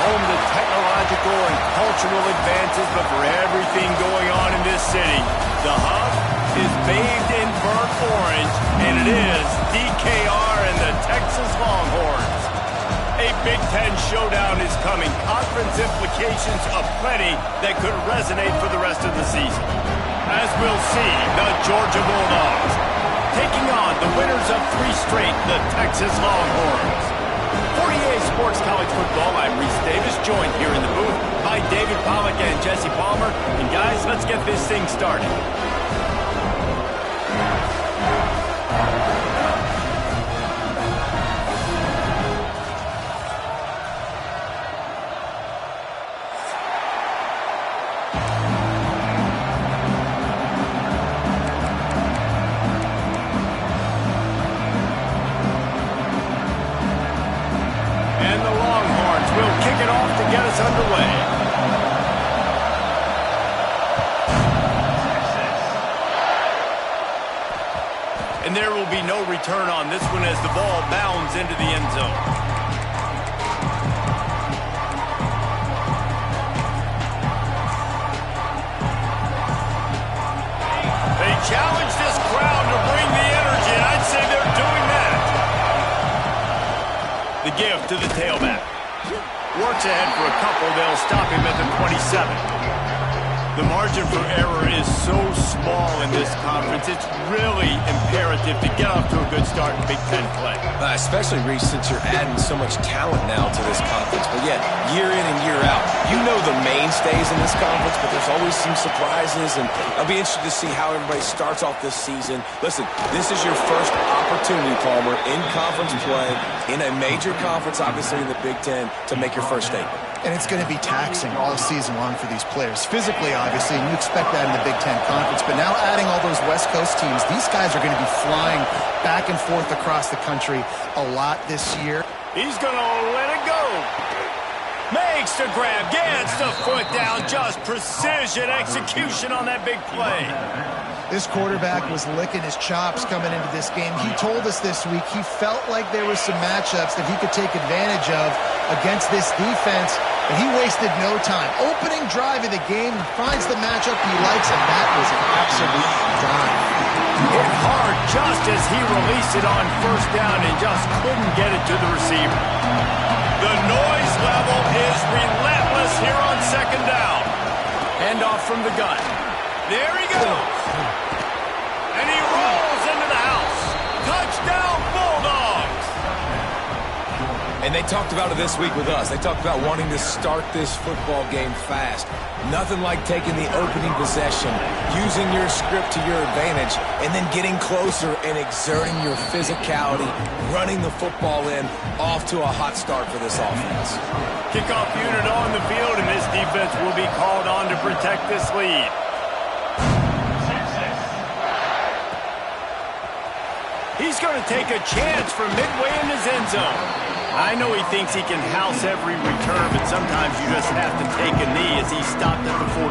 home to technological and cultural advances, but for everything going on in this city, the hub is bathed in burnt orange, and it is DKR and the Texas Longhorns. A Big Ten showdown is coming. Conference implications aplenty that could resonate for the rest of the season. As we'll see, the Georgia Bulldogs taking on the winners of 3 straight, the Texas Longhorns. For EA Sports College Football, I'm Reese Davis, joined here in the booth by David Pollack and Jesse Palmer. And guys, let's get this thing started. Underway. And there will be no return on this one as the ball bounds into the end zone. They challenge this crowd to bring the energy, and I'd say they're doing that. The give to the tailback. Works ahead for a couple. They'll stop him at the 27. The margin for error is so small in this conference. It's really imperative to get off to a good start in Big Ten play. Especially, Reese, since you're adding so much talent now to this conference. But yet, year in and year out, you know the mainstays in this conference, but there's always some surprises. And I'll be interested to see how everybody starts off this season. Listen, this is your first opportunity, Palmer, in conference play, in a major conference, obviously in the Big Ten, to make your first statement. And it's going to be taxing all season long for these players. Physically, obviously, and you expect that in the Big Ten Conference. But now adding all those West Coast teams, these guys are going to be flying back and forth across the country a lot this year. He's going to let it go. Makes the grab, gets the foot down. Just precision execution on that big play. This quarterback was licking his chops coming into this game. He told us this week he felt like there were some matchups that he could take advantage of against this defense, but he wasted no time. Opening drive of the game, he finds the matchup he likes, and that was an absolute dime. Hit hard just as he released it on first down and just couldn't get it to the receiver. The noise level is relentless here on second down. Handoff from the gun. There he goes. And he rolls into the house. Touchdown, Bulldogs. And they talked about it this week with us. They talked about wanting to start this football game fast. Nothing like taking the opening possession, using your script to your advantage, and then getting closer and exerting your physicality, running the football in, off to a hot start for this offense. Kickoff unit on the field, and this defense will be called on to protect this lead. He's going to take a chance from midway in his end zone. I know he thinks he can house every return, but sometimes you just have to take a knee as he stopped at the 14.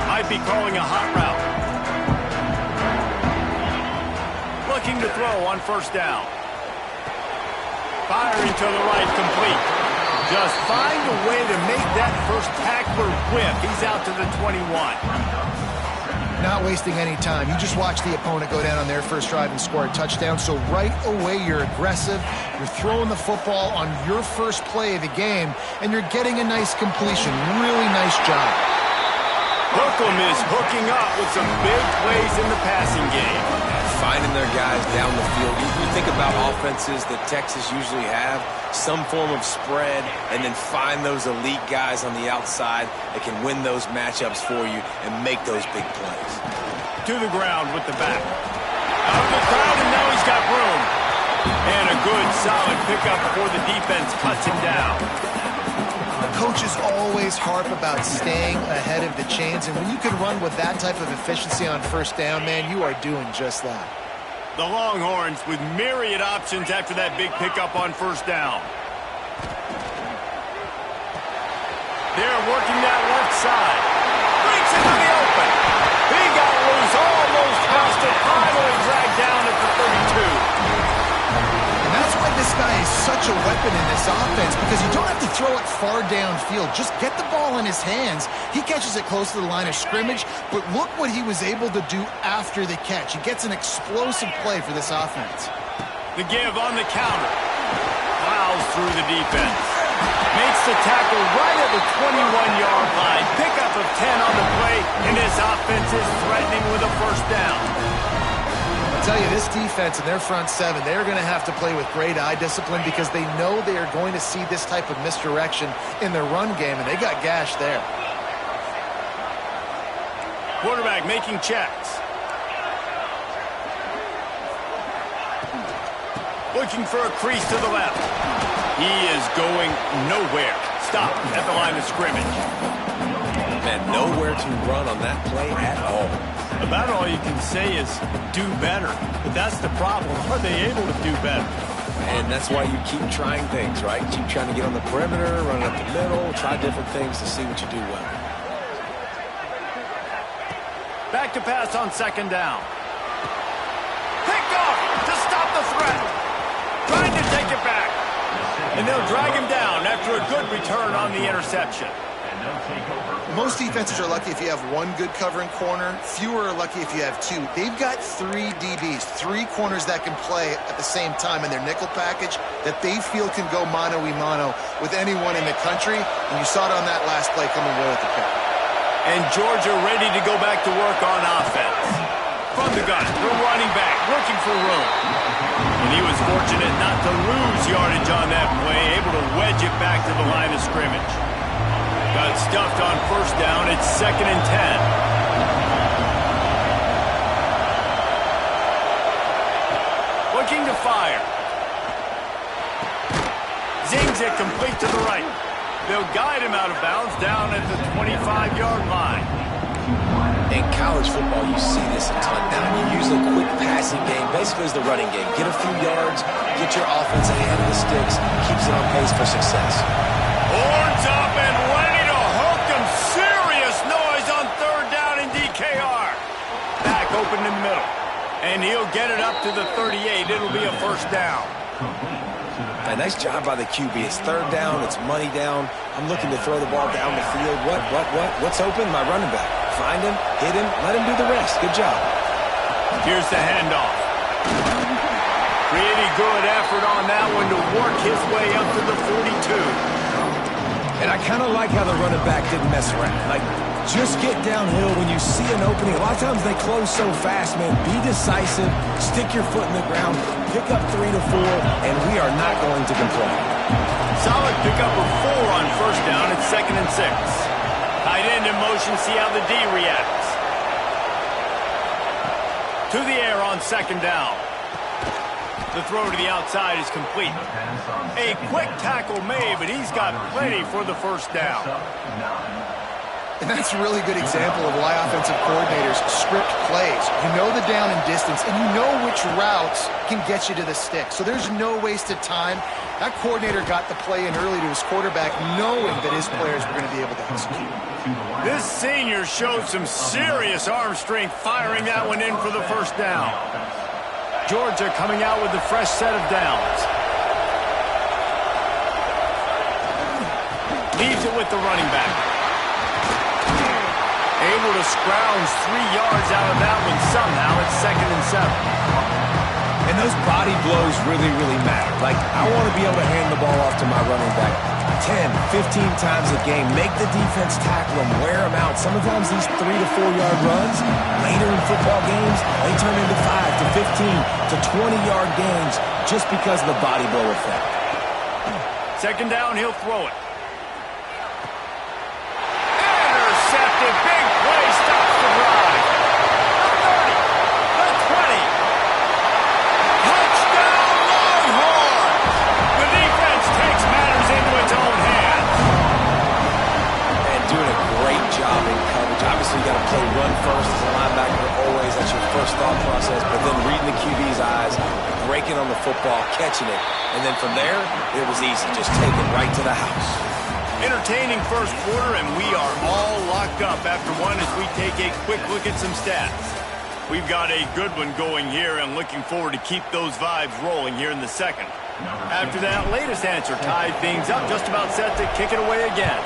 Might be calling a hot route. Looking to throw on first down. Firing to the right, complete. Just find a way to make that first tackler whip. He's out to the 21. Not wasting any time. You just watch the opponent go down on their first drive and score a touchdown. So right away, you're aggressive. You're throwing the football on your first play of the game, and you're getting a nice completion. Really nice job. Hookem is hooking up with some big plays in the passing game. Finding their guys down the field. You think about offenses that Texas usually have, some form of spread, and then find those elite guys on the outside that can win those matchups for you and make those big plays. To the ground with the back. Out of the crowd, and now he's got room. And a good, solid pickup before the defense cuts him down. Coaches always harp about staying ahead of the chains, and when you can run with that type of efficiency on first down, man, you are doing just that. The Longhorns with myriad options after that big pickup on first down. They're working that left side. Breaks into the This guy is such a weapon in this offense because you don't have to throw it far downfield. Just get the ball in his hands. He catches it close to the line of scrimmage, but look what he was able to do after the catch. He gets an explosive play for this offense. The give on the counter. Plows through the defense. Makes the tackle right at the 21-yard line. Pickup of 10 on the play, and this offense is threatening with a first down. I'll tell you, this defense and their front seven, they're going to have to play with great eye discipline because they know they are going to see this type of misdirection in their run game, and they got gashed there. Quarterback making checks. Looking for a crease to the left. He is going nowhere. Stop at the line of scrimmage. Man, nowhere to run on that play at all. About all you can say is do better. But that's the problem. Are they able to do better? And that's why you keep trying things, right? Keep trying to get on the perimeter, run up the middle, try different things to see what you do well. Back to pass on second down. Picked off to stop the threat. Trying to take it back. And they'll drag him down after a good return on the interception. Most defenses are lucky if you have one good covering corner. Fewer are lucky if you have two. They've got three DBs, three corners that can play at the same time in their nickel package that they feel can go mano-a-mano with anyone in the country. And you saw it on that last play coming away with the pick. And Georgia ready to go back to work on offense. From the gun, the running back looking for room. And he was fortunate not to lose yardage on that play, able to wedge it back to the line of scrimmage. Got stuffed on first down. It's 2nd and 10. Looking to fire. Zings it complete to the right. They'll guide him out of bounds down at the 25-yard line. In college football, you see this a ton now. You use a quick passing game, basically as the running game. Get a few yards, get your offense ahead of the sticks, keeps it on pace for success. Horns up and ready to hook them. Serious noise on third down in DKR. Back open in the middle. And he'll get it up to the 38. It'll be a first down. A nice job by the QB. It's third down. It's money down. I'm looking to throw the ball down the field. What's open? My running back. Find him, hit him, let him do the rest. Good job. Here's the handoff. Pretty good effort on that one to work his way up to the 42. And I kind of like how the running back didn't mess around. Like, just get downhill when you see an opening. A lot of times they close so fast, man. Be decisive, stick your foot in the ground, pick up 3 to 4, and we are not going to complain. Solid pickup of 4 on first down. It's 2nd and 6. Tight end in motion, see how the D reacts. To the air on second down. The throw to the outside is complete. A quick tackle made, but he's got plenty for the first down. And that's a really good example of why offensive coordinators script plays. You know the down and distance, and you know which routes can get you to the stick. So there's no wasted time. That coordinator got the play in early to his quarterback, knowing that his players were going to be able to execute. This senior showed some serious arm strength, firing that one in for the first down. Georgia coming out with a fresh set of downs. Leaves it with the running back. Able to scrounge 3 yards out of that one somehow. It's 2nd and 7. And those body blows really, really matter. Like, I want to be able to hand the ball off to my running back 10, 15 times a game. Make the defense tackle them, wear them out. Sometimes these 3 to 4 yard runs, later in football games, they turn into 5 to 15 to 20-yard gains just because of the body blow effect. Second down, he'll throw it. Intercepted, big play, stops the drive. The 30, the 20. Touchdown, Longhorns! The defense takes matters into its own hands. And doing a great job in coverage. Obviously, you got to play run first as a linebacker always. That's your first thought process. But then reading the QB's eyes, breaking on the football, catching it. And then from there, it was easy. Just take it right to the house. Entertaining first quarter, and we are all locked up after one as we take a quick look at some stats. We've got a good one going here and looking forward to keep those vibes rolling here in the second. After that latest answer, tied things up, just about set to kick it away again.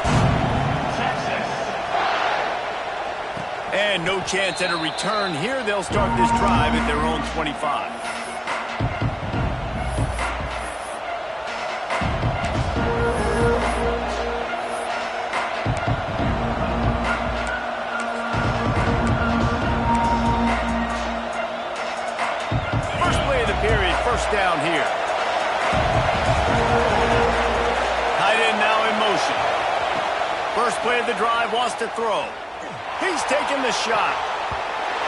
And no chance at a return here. They'll start this drive at their own 25. First play of the period, first down here. Tight end now in motion. First play of the drive, wants to throw. He's taking the shot.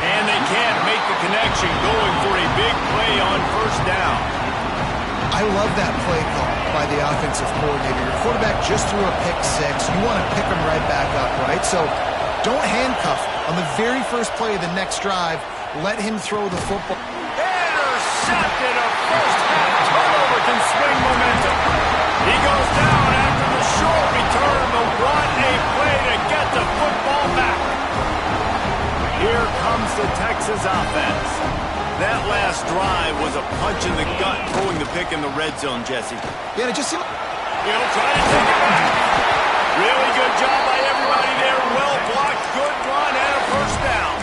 And they can't make the connection, going for a big play on first down. I love that play call by the offensive coordinator. Your quarterback just threw a pick six. You want to pick him right back up, right? So don't handcuff him. On the very first play of the next drive, let him throw the football. Intercepted. A first half turnover can swing momentum. He goes down after the short return, but what a play to get the football back. Here comes the Texas offense. That last drive was a punch in the gut, throwing the pick in the red zone, Jesse. Yeah, it just seemed... He'll try to take it back. Really good job by everybody there. Well blocked, good run, and a first down.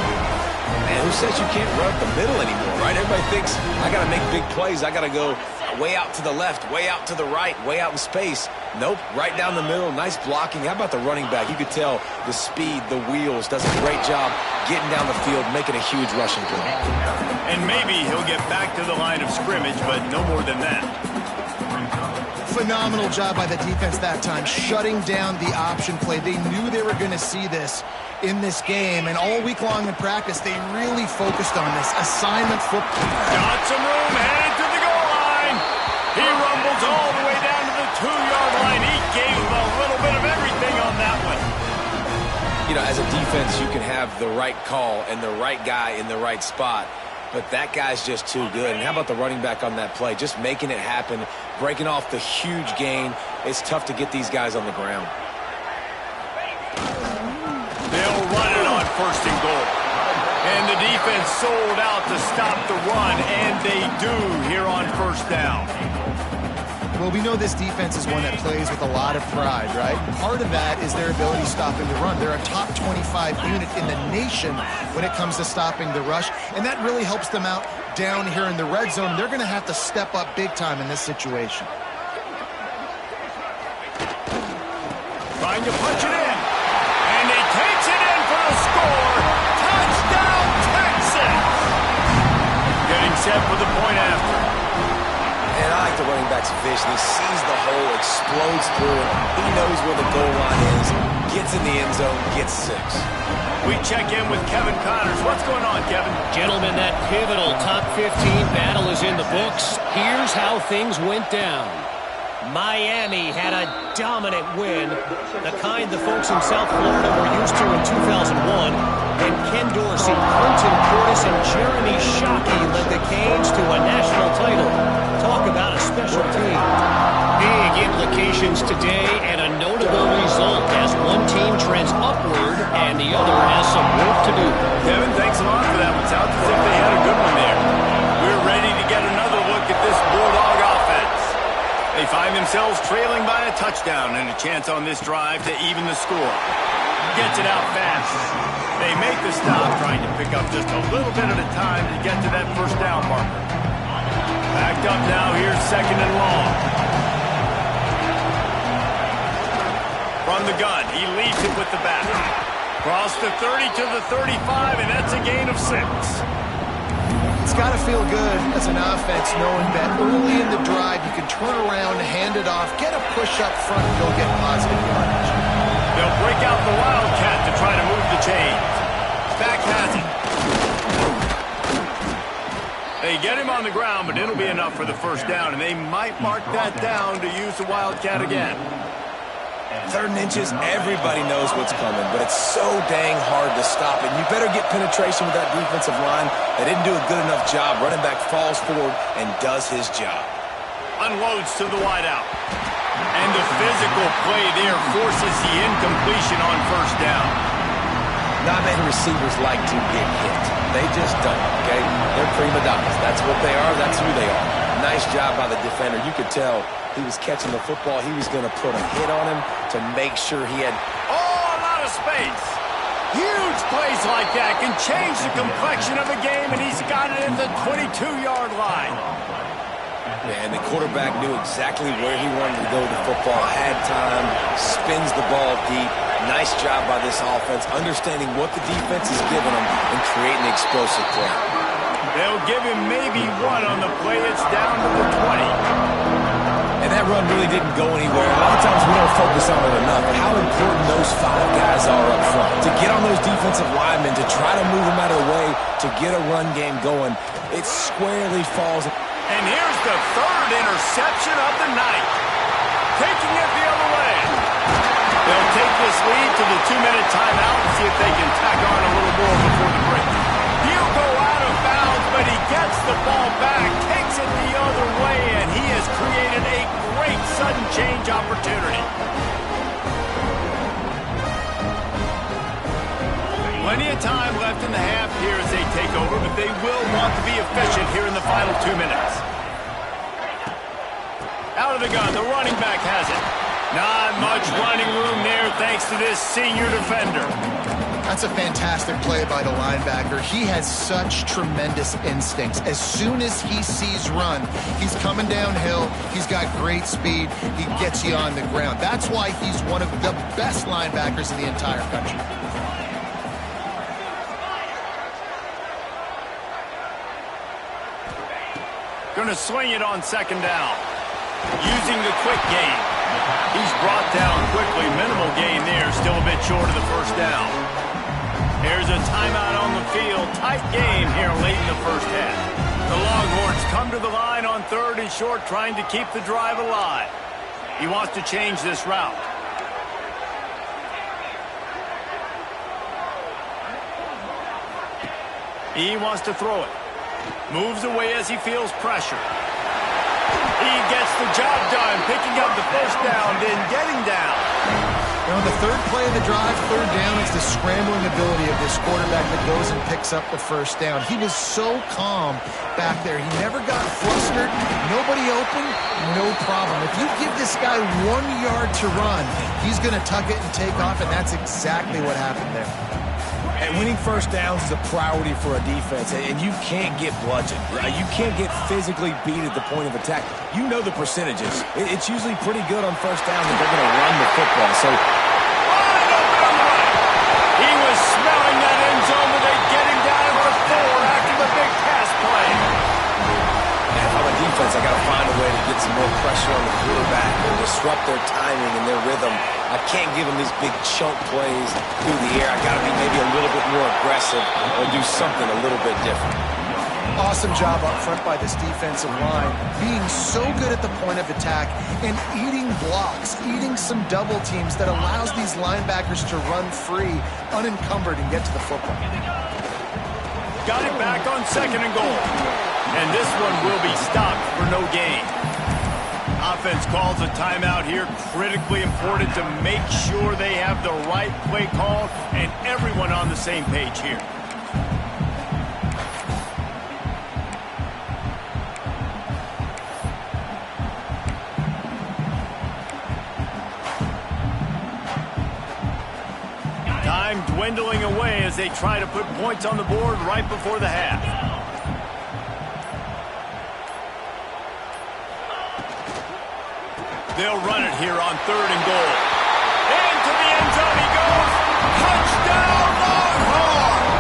Man, who says you can't run up the middle anymore, right? Everybody thinks, I got to make big plays. I got to go way out to the left, way out to the right, way out in space. Nope, right down the middle. Nice blocking. How about the running back? You could tell the speed, the wheels, does a great job getting down the field, making a huge rushing play. And maybe he'll get back to the line of scrimmage, but no more than that. Phenomenal job by the defense that time, shutting down the option play. They knew they were going to see this in this game, and all week long in practice, they really focused on this assignment football. Got some room, headed to the goal line. He rumbles all the way down to the 2-yard line. He gave a little bit of everything on that one. You know, as a defense, you can have the right call and the right guy in the right spot, but that guy's just too good. And how about the running back on that play? Just making it happen, breaking off the huge gain. It's tough to get these guys on the ground. They'll run it on first and goal. And the defense sold out to stop the run, and they do here on first down. Well, we know this defense is one that plays with a lot of pride, right? Part of that is their ability stopping the run. They're a top 25 unit in the nation when it comes to stopping the rush, and that really helps them out down here in the red zone. They're going to have to step up big time in this situation. Trying to punch it in, and he takes it in for the score. Touchdown, Texas! Getting set for the point after. And I like the running back's vision. He sees the hole, explodes through it. He knows where the goal line is, gets in the end zone, gets 6. We check in with Kevin Connors. What's going on, Kevin? Gentlemen, that pivotal top 15 battle is in the books. Here's how things went down. Miami had a dominant win, the kind the folks in South Florida were used to in 2001. And Ken Dorsey, Clinton Portis, and Jeremy Shockey led the Canes to a national title. Talk about a special team. Big implications today and a notable result as one team trends upward and the other has some work to do. Kevin, thanks a lot for that one. Sounds as if they had a good one there. We're ready to get another look at this Bulldog offense. They find themselves trailing by a touchdown and a chance on this drive to even the score. Gets it out fast. They make the stop, trying to pick up just a little bit at a time to get to that first down marker. Backed up now, here's second and long. From the gun, he leads it with the bat. Cross the 30 to the 35, and that's a gain of 6. It's got to feel good as an offense knowing that early in the drive you can turn around, hand it off, get a push up front, and go get positive yardage. They'll break out the Wildcat to try to move the chains. Back has it. They get him on the ground, but it'll be enough for the first down, and they might mark that down to use the Wildcat again. 3rd and inches, everybody knows what's coming, but it's so dang hard to stop it. You better get penetration with that defensive line. They didn't do a good enough job. Running back falls forward and does his job. Unloads to the wideout. And the physical play there forces the incompletion on first down. Not many receivers like to get hit. They just don't, okay? They're prima donnas. That's what they are. That's who they are. Nice job by the defender. You could tell he was catching the football. He was going to put a hit on him to make sure he had... Oh, a lot of space. Huge plays like that can change the complexion of a game, and he's got it at the 22-yard line. And the quarterback knew exactly where he wanted to go with the football, had time, spins the ball deep. Nice job by this offense, understanding what the defense is giving them and creating an explosive play. They'll give him maybe one on the play. It's down to the 20. And that run really didn't go anywhere. A lot of times we don't focus on it enough. How important those 5 guys are up front. To get on those defensive linemen, to try to move them out of the way, to get a run game going, it squarely falls. And here's the 3rd interception of the night. Taking it the other way. They'll take this lead to the 2-minute timeout and see if they can tack on a little more before the break. He'll go out of bounds, but he gets the ball back, takes it the other way, and he has created a great sudden change opportunity. Plenty of time left in the half here as they take over, but they will want to be efficient here in the final 2 minutes. Out of the gun, the running back has it. Not much running room there thanks to this senior defender. That's a fantastic play by the linebacker. He has such tremendous instincts. As soon as he sees run, he's coming downhill. He's got great speed. He gets you on the ground. That's why he's one of the best linebackers in the entire country. Going to swing it on 2nd down. Using the quick game. He's brought down quickly. Minimal gain there. Still a bit short of the 1st down. There's a timeout on the field. Tight game here late in the 1st half. The Longhorns come to the line on 3rd and short, trying to keep the drive alive. He wants to change this route. He wants to throw it. Moves away as he feels pressure. He gets the job done, picking up the 1st down, then getting down. Now, on the 3rd play of the drive, 3rd down, it's the scrambling ability of this quarterback that goes and picks up the 1st down. He was so calm back there. He never got flustered. Nobody open, no problem. If you give this guy 1 yard to run, he's going to tuck it and take off, and that's exactly what happened there. And winning 1st downs is a priority for a defense, and you can't get bludgeoned. You can't get physically beat at the point of attack. You know the percentages. It's usually pretty good on 1st down that they're going to run the football. So, he was smelling that end zone, but they get him down for 4 after the big pass play. And on the defense, I got to find a way to get some more pressure on the quarterback and disrupt their timing and their rhythm. I can't give them these big chunk plays through the air. I got to be maybe a little bit more aggressive or do something a little bit different. Awesome job up front by this defensive line, being so good at the point of attack and eating blocks, eating some double teams that allows these linebackers to run free, unencumbered, and get to the football. Got it back on 2nd and goal. And this one will be stopped for no gain. Offense calls a timeout here. Critically important to make sure they have the right play call and everyone on the same page here. Time dwindling away as they try to put points on the board right before the half. They'll run it here on 3rd and goal. Into the end zone he goes. Touchdown, Longhorns!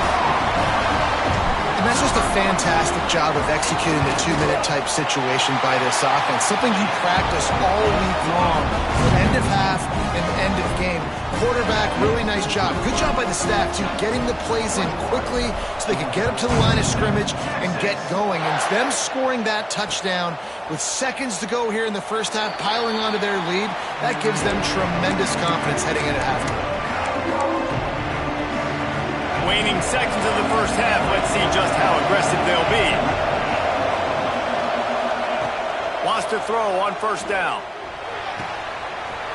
And that's just a fantastic job of executing the 2-minute type situation by this offense. Something you practice all week long, end of half and end of game. Quarterback, really nice job. Good job by the staff, too, getting the plays in quickly so they could get up to the line of scrimmage and get going. And them scoring that touchdown with seconds to go here in the 1st half, piling onto their lead, that gives them tremendous confidence heading into halftime. Waning seconds of the 1st half. Let's see just how aggressive they'll be. Wants to throw on 1st down.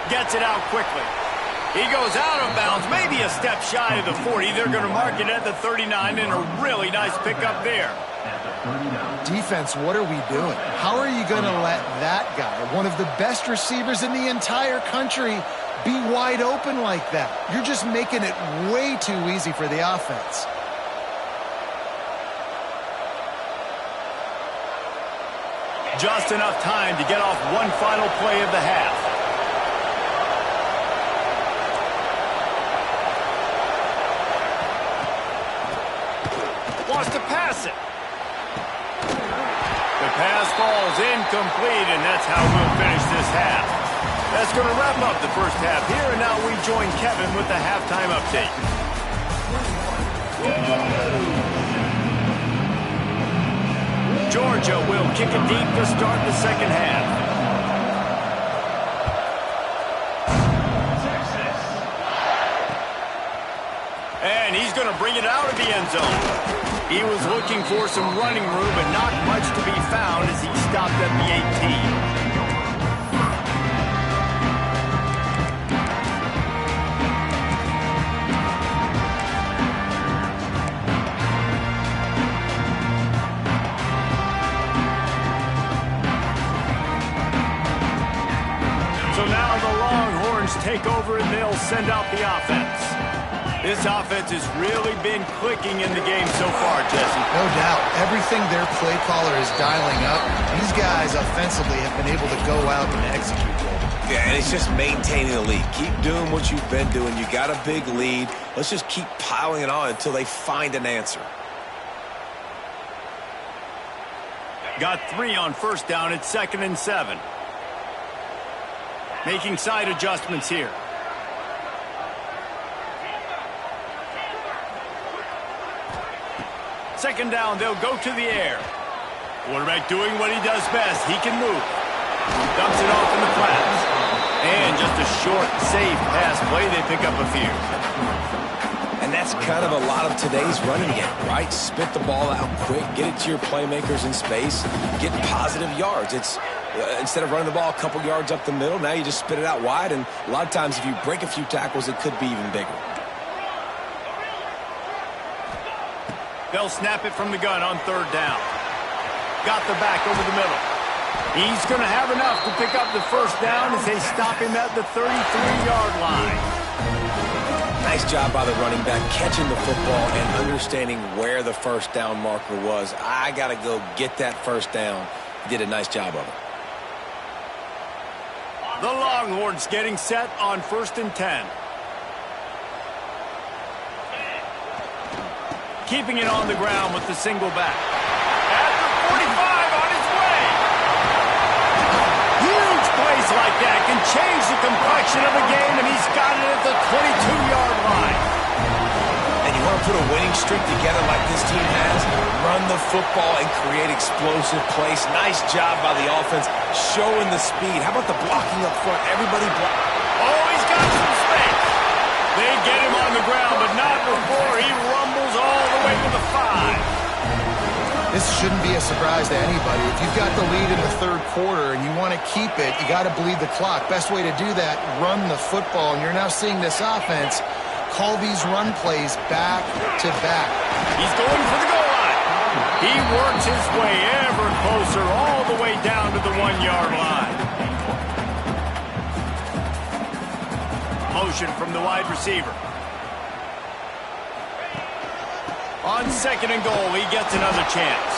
Gets it out quickly. He goes out of bounds, maybe a step shy of the 40. They're going to mark it at the 39, and a really nice pickup there. Defense, what are we doing? How are you going to let that guy, one of the best receivers in the entire country, be wide open like that? You're just making it way too easy for the offense. Just enough time to get off one final play of the half. Wants to pass it. The pass falls incomplete, and that's how we'll finish this half. That's going to wrap up the first half here, and now we join Kevin with the halftime update. Georgia will kick it deep to start the second half. And he's going to bring it out of the end zone. He was looking for some running room, but not much to be found as he stopped at the 18. So now the Longhorns take over and they'll send out the offense. This offense has really been clicking in the game so far, Jesse. No doubt. Everything their play caller is dialing up, these guys offensively have been able to go out and execute. Yeah, and it's just maintaining the lead. Keep doing what you've been doing. You got a big lead. Let's just keep piling it on until they find an answer. Got 3 on first down. It's 2nd and 7. Making side adjustments here. Second down, they'll go to the air. Quarterback doing what he does best. He can move. Dumps it off in the flats. And just a short, safe pass play. They pick up a few. And that's kind of a lot of today's running game, right? Spit the ball out quick, get it to your playmakers in space, get positive yards. It's instead of running the ball a couple yards up the middle, now you just spit it out wide, and a lot of times if you break a few tackles, it could be even bigger. They'll snap it from the gun on 3rd down. Got the back over the middle. He's going to have enough to pick up the first down as they stop him at the 33-yard line. Nice job by the running back catching the football and understanding where the first down marker was. I got to go get that first down. He did a nice job of it. The Longhorns getting set on 1st and 10. Keeping it on the ground with the single back. At the 45 on his way. Huge plays like that can change the complexion of a game, and he's got it at the 22-yard line. And you want to put a winning streak together like this team has? Run the football and create explosive plays. Nice job by the offense, showing the speed. How about the blocking up front? Everybody block. Oh, he's got some space. They get him on the ground, but not before he rumbles all the way to the 5. This shouldn't be a surprise to anybody. If you've got the lead in the 3rd quarter and you want to keep it, you got to bleed the clock. Best way to do that, run the football. And you're now seeing this offense call these run plays back to back. He's going for the goal line. He works his way ever closer all the way down to the 1-yard line. Motion from the wide receiver. On 2nd and goal, he gets another chance.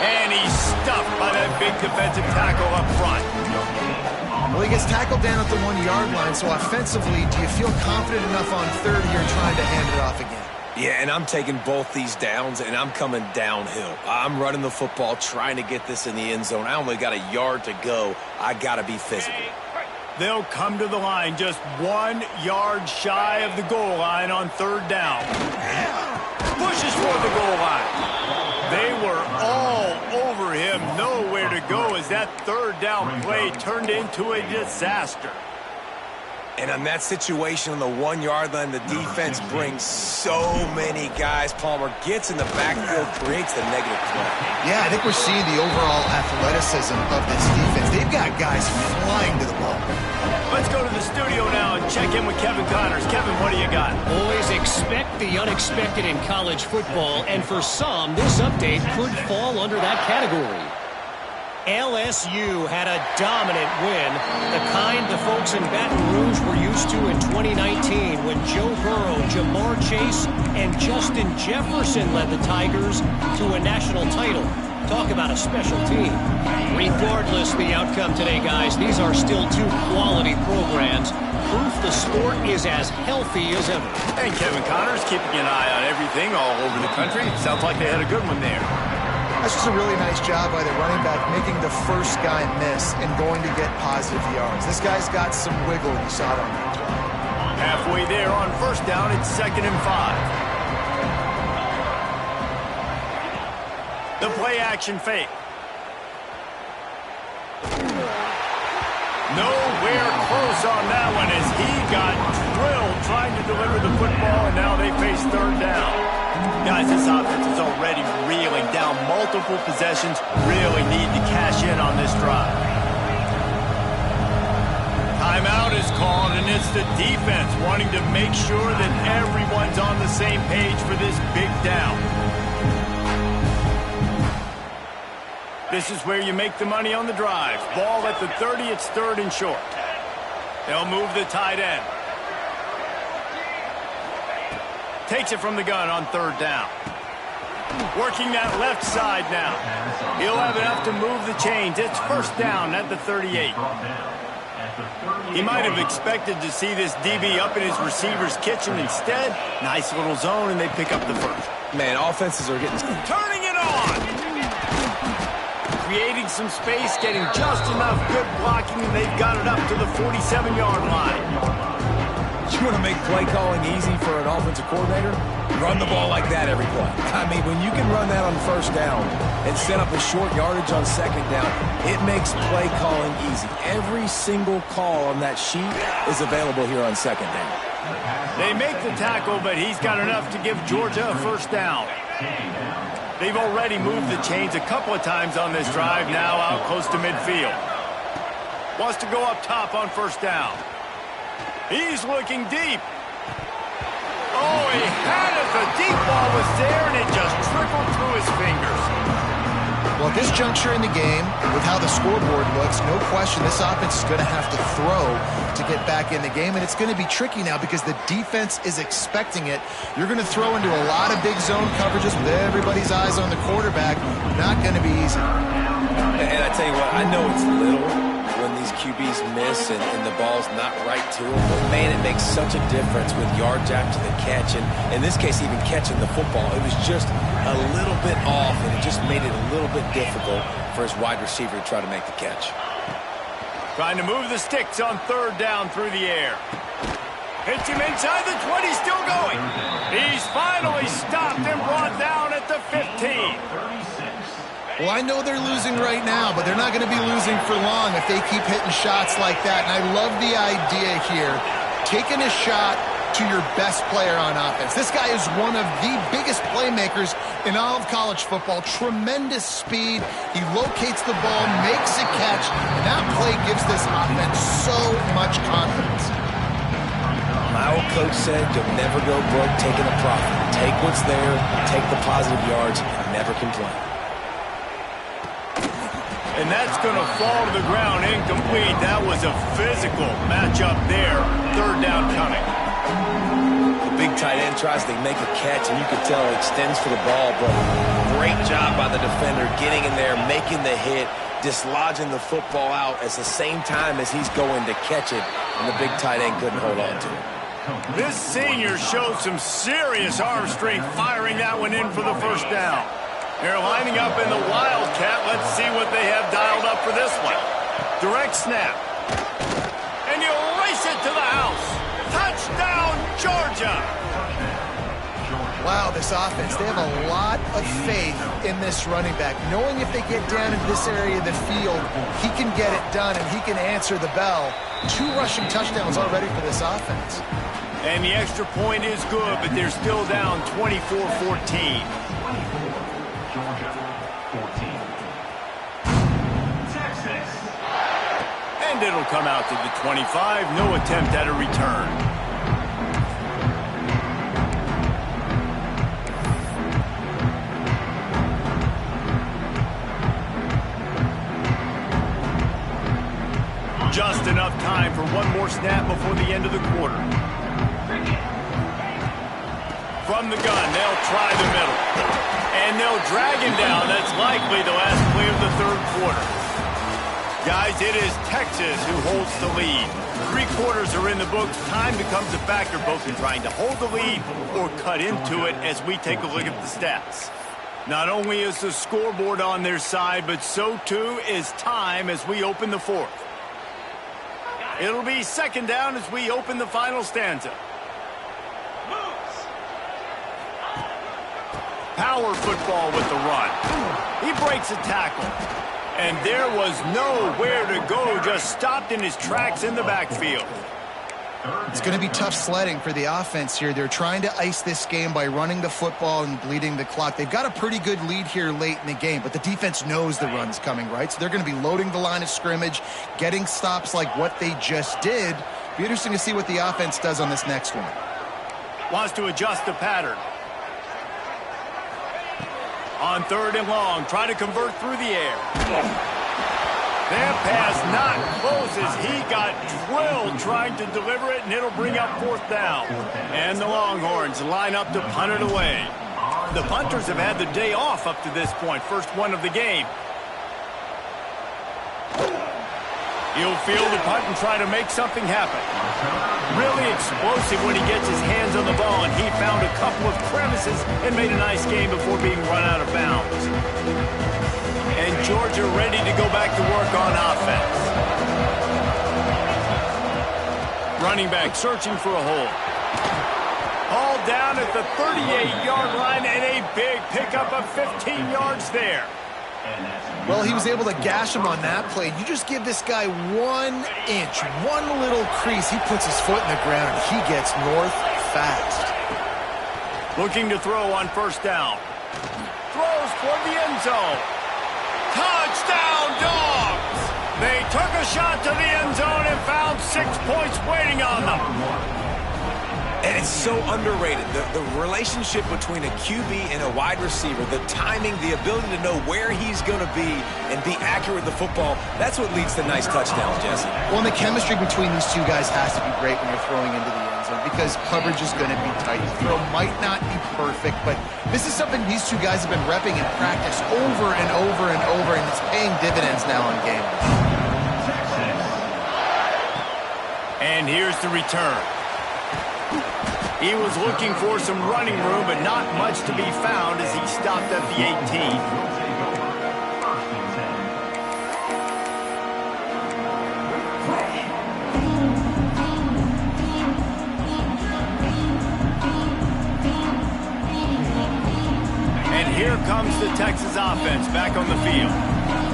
And he's stuffed by that big defensive tackle up front. Well, he gets tackled down at the 1-yard line, so offensively, do you feel confident enough on 3rd here trying to hand it off again? Yeah, and I'm taking both these downs, and I'm coming downhill. I'm running the football, trying to get this in the end zone. I only got a yard to go. I got to be physical. They'll come to the line just 1 yard shy of the goal line on 3rd down. Pushes for the goal line. They were all over him, nowhere to go as that 3rd down play turned into a disaster. And on that situation on the 1-yard line, the defense brings so many guys. Palmer gets in the backfield, creates the negative play. Yeah, I think we're seeing the overall athleticism of this defense. They've got guys flying to the ball. Let's go to the studio now and check in with Kevin Connors. Kevin, what do you got? Boys, expect the unexpected in college football, and for some, this update could fall under that category. LSU had a dominant win, the kind the folks in Baton Rouge were used to in 2019 when Joe Burrow, Jamar Chase, and Justin Jefferson led the Tigers to a national title. Talk about a special team. Regardless the outcome today, guys, these are still two quality programs. Proof the sport is as healthy as ever. And Kevin Connors keeping an eye on everything all over the country. Sounds like they had a good one there. That's just a really nice job by the running back, making the first guy miss and going to get positive yards. This guy's got some wiggle, and you saw it on that play. Halfway there on first down, it's 2nd and 5. The play action fake. Nowhere close on that one as he got drilled trying to deliver the football, and now they face 3rd down. Guys, this offense is already reeling down multiple possessions. Really need to cash in on this drive. Timeout is called, and it's the defense wanting to make sure that everyone's on the same page for this big down. This is where you make the money on the drive. Ball at the 30, it's 3rd and short. They'll move the tight end. Takes it from the gun on 3rd down. Working that left side now. He'll have enough to move the chains. It's 1st down at the 38. He might have expected to see this DB up in his receiver's kitchen. Instead, nice little zone, and they pick up the first. Man, offenses are getting... Turning it on! Creating some space, getting just enough good blocking, and they've got it up to the 47-yard line. You want to make play calling easy for an offensive coordinator? Run the ball like that every play. I mean, when you can run that on 1st down and set up a short yardage on 2nd down, it makes play calling easy. Every single call on that sheet is available here on 2nd down. They make the tackle, but he's got enough to give Georgia a 1st down. They've already moved the chains a couple of times on this drive, now out close to midfield. Wants to go up top on 1st down. He's looking deep. Oh, he had it. The deep ball was there, and it just trickled through his fingers. Well, at this juncture in the game, with how the scoreboard looks, no question this offense is going to have to throw to get back in the game, and it's going to be tricky now because the defense is expecting it. You're going to throw into a lot of big zone coverages with everybody's eyes on the quarterback. Not going to be easy. And I tell you what, I know it's little when these QBs miss and the ball's not right to them, but man, it makes such a difference with yards after the catch, and in this case, even catching the football. It was just a little bit off, and it just made it a little bit difficult for his wide receiver to try to make the catch. Trying to move the sticks on 3rd down through the air. Hits him inside the 20, still going. He's finally stopped and brought down at the 15. Well, I know they're losing right now, but they're not going to be losing for long if they keep hitting shots like that. And I love the idea here, taking a shot to your best player on offense. This guy is one of the biggest playmakers in all of college football. Tremendous speed. He locates the ball, makes a catch, and that play gives this offense so much confidence. My old coach said you'll never go broke taking a profit. Take what's there, take the positive yards, and never complain. And that's going to fall to the ground incomplete. That was a physical matchup there. 3rd down coming. The big tight end tries to make a catch, and you can tell it extends for the ball, but great job by the defender getting in there, making the hit, dislodging the football out at the same time as he's going to catch it, and the big tight end couldn't hold on to it. This senior showed some serious arm strength firing that one in for the 1st down. They're lining up in the Wildcat. Let's see what they have dialed up for this one. Direct snap. And you race it to the house. Touchdown, Georgia. Wow, this offense, they have a lot of faith in this running back. Knowing if they get down into this area of the field, he can get it done and he can answer the bell. 2 rushing touchdowns already for this offense. And the extra point is good, but they're still down 24-14. And it'll come out to the 25. No attempt at a return. Just enough time for one more snap before the end of the quarter. From the gun, they'll try the middle. And they'll drag him down. That's likely the last play of the third quarter. Guys, it is Texas who holds the lead. 3 quarters are in the books. Time becomes a factor both in trying to hold the lead or cut into it as we take a look at the stats. Not only is the scoreboard on their side, but so too is time as we open the fourth. It'll be second down as we open the final stanza. Power football with the run. He breaks a tackle. And there was nowhere to go, just stopped in his tracks in the backfield. It's going to be tough sledding for the offense here. They're trying to ice this game by running the football and bleeding the clock. They've got a pretty good lead here late in the game, but the defense knows the run's coming, right? So they're going to be loading the line of scrimmage, getting stops like what they just did. Be interesting to see what the offense does on this next one. Wants to adjust the pattern. On 3rd and long, trying to convert through the air. That pass not close as he got drilled trying to deliver it, and it'll bring up 4th down. And the Longhorns line up to punt it away. The punters have had the day off up to this point, first one of the game. He'll field the punt and try to make something happen. Really explosive when he gets his hands on the ball, and he found a couple of crevices and made a nice game before being run out of bounds. And Georgia ready to go back to work on offense. Running back searching for a hole. Hauled down at the 38-yard line, and a big pickup of 15 yards there. Well, he was able to gash him on that play. You just give this guy 1 inch, one little crease. He puts his foot in the ground. He gets north fast. Looking to throw on 1st down. Throws toward the end zone. Touchdown, Dogs! They took a shot to the end zone and found 6 points waiting on them. And it's so underrated. The relationship between a QB and a wide receiver, the timing, the ability to know where he's going to be and be accurate with the football, that's what leads to nice touchdowns, Jesse. Well, and the chemistry between these two guys has to be great when you're throwing into the end zone because coverage is going to be tight. The throw might not be perfect, but this is something these two guys have been repping in practice over and over and over, and it's paying dividends now in games. And here's the return. He was looking for some running room, but not much to be found as he stopped at the 18. And here comes the Texas offense back on the field.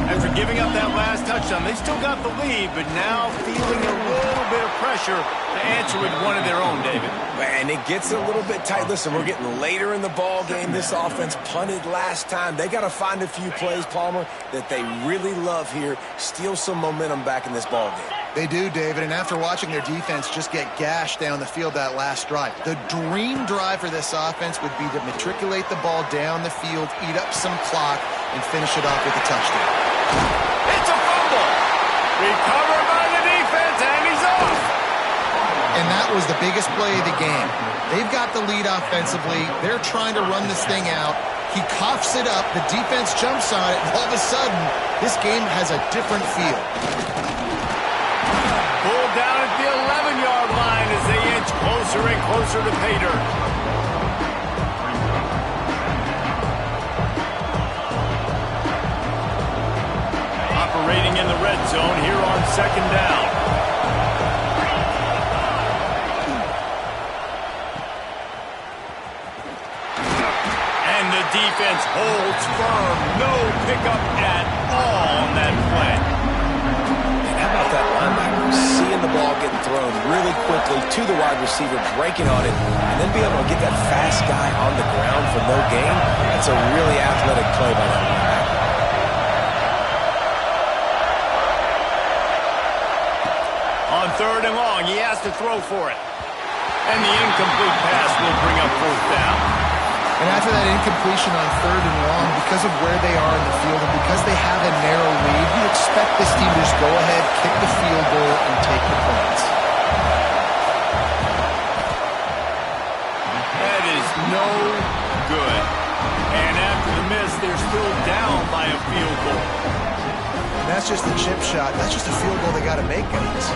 After giving up that last touchdown, they still got the lead, but now feeling a little bit of pressure to answer with one of their own, David. And it gets a little bit tight. Listen, we're getting later in the ball game. This offense punted last time. They got to find a few plays, Palmer, that they really love here. Steal some momentum back in this ball game. They do, David, and after watching their defense just get gashed down the field that last drive, the dream drive for this offense would be to matriculate the ball down the field, eat up some clock, and finish it off with a touchdown. It's a fumble. Recovered by the defense, and he's off. And that was the biggest play of the game. They've got the lead offensively. They're trying to run this thing out. He coughs it up. The defense jumps on it. And all of a sudden, this game has a different feel. Pulled down at the 11-yard line as they inch closer and closer to pay dirt. Operating in the red zone here on 2nd down. And the defense holds firm. No pickup at all on that play. And how about that linebacker seeing the ball getting thrown really quickly to the wide receiver, breaking on it, and then be able to get that fast guy on the ground for no gain? That's a really athletic play by that linebacker. 3rd and long. He has to throw for it. And the incomplete pass will bring up 4th down. And after that incompletion on 3rd and long, because of where they are in the field and because they have a narrow lead, you expect this team to just go ahead, kick the field goal, and take the points. That is no good. And after the miss, they're still down by a field goal. And that's just a chip shot. That's just a field goal they got to make, guys.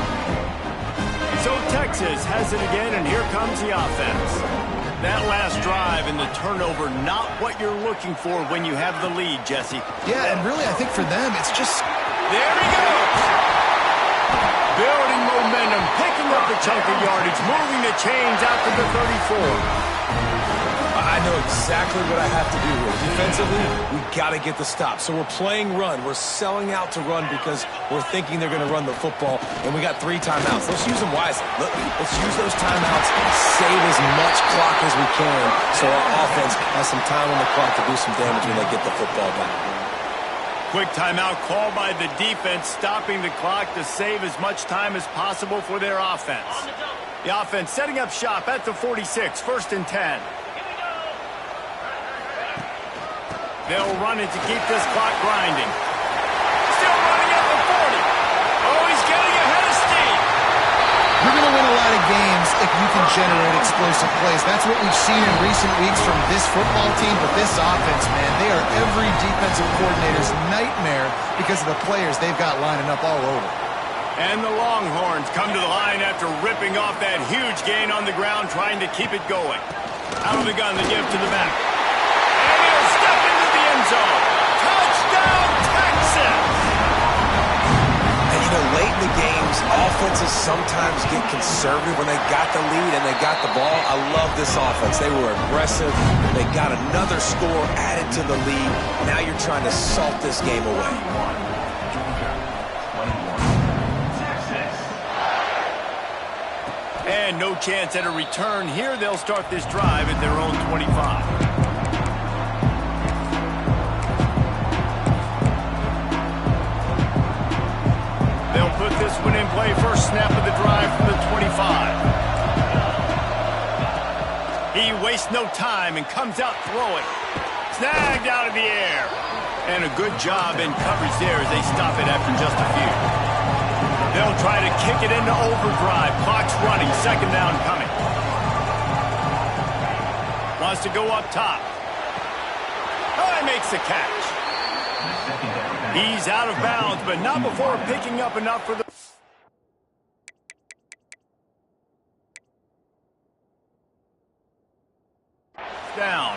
So Texas has it again, and here comes the offense. That last drive and the turnover, not what you're looking for when you have the lead, Jesse. Yeah, and really, I think for them, it's just... There he goes! Building momentum, picking up a chunk of yardage, moving the chains out to the 34. I know exactly what I have to do here. Defensively, we got to get the stop. So we're playing run. We're selling out to run because we're thinking they're going to run the football, and we got 3 timeouts. Let's use them wisely. Let's use those timeouts, save as much clock as we can so our offense has some time on the clock to do some damage when they get the football back. Quick timeout called by the defense, stopping the clock to save as much time as possible for their offense. The offense setting up shop at the 46, 1st and 10. They'll run it to keep this clock grinding. Still running at the 40. Oh, he's getting ahead of steam. You're going to win a lot of games if you can generate explosive plays. That's what we've seen in recent weeks from this football team, but this offense, man, they are every defensive coordinator's nightmare because of the players they've got lining up all over. And the Longhorns come to the line after ripping off that huge gain on the ground, trying to keep it going. Out of the gun, the give to the back. And he'll step into the end zone. Touchdown, Texas! And, you know, late in the games, offenses sometimes get conservative when they got the lead and they got the ball. I love this offense. They were aggressive. They got another score added to the lead. Now you're trying to salt this game away. And no chance at a return here. They'll start this drive at their own 25. They'll put this one in play. First snap of the drive from the 25. He wastes no time and comes out throwing. Snagged out of the air. And a good job in coverage there as they stop it after just a few. They'll try to kick it into overdrive. Clock's running. 2nd down coming. Wants to go up top. Oh, he makes the catch. He's out of bounds, but not before picking up enough for the... down.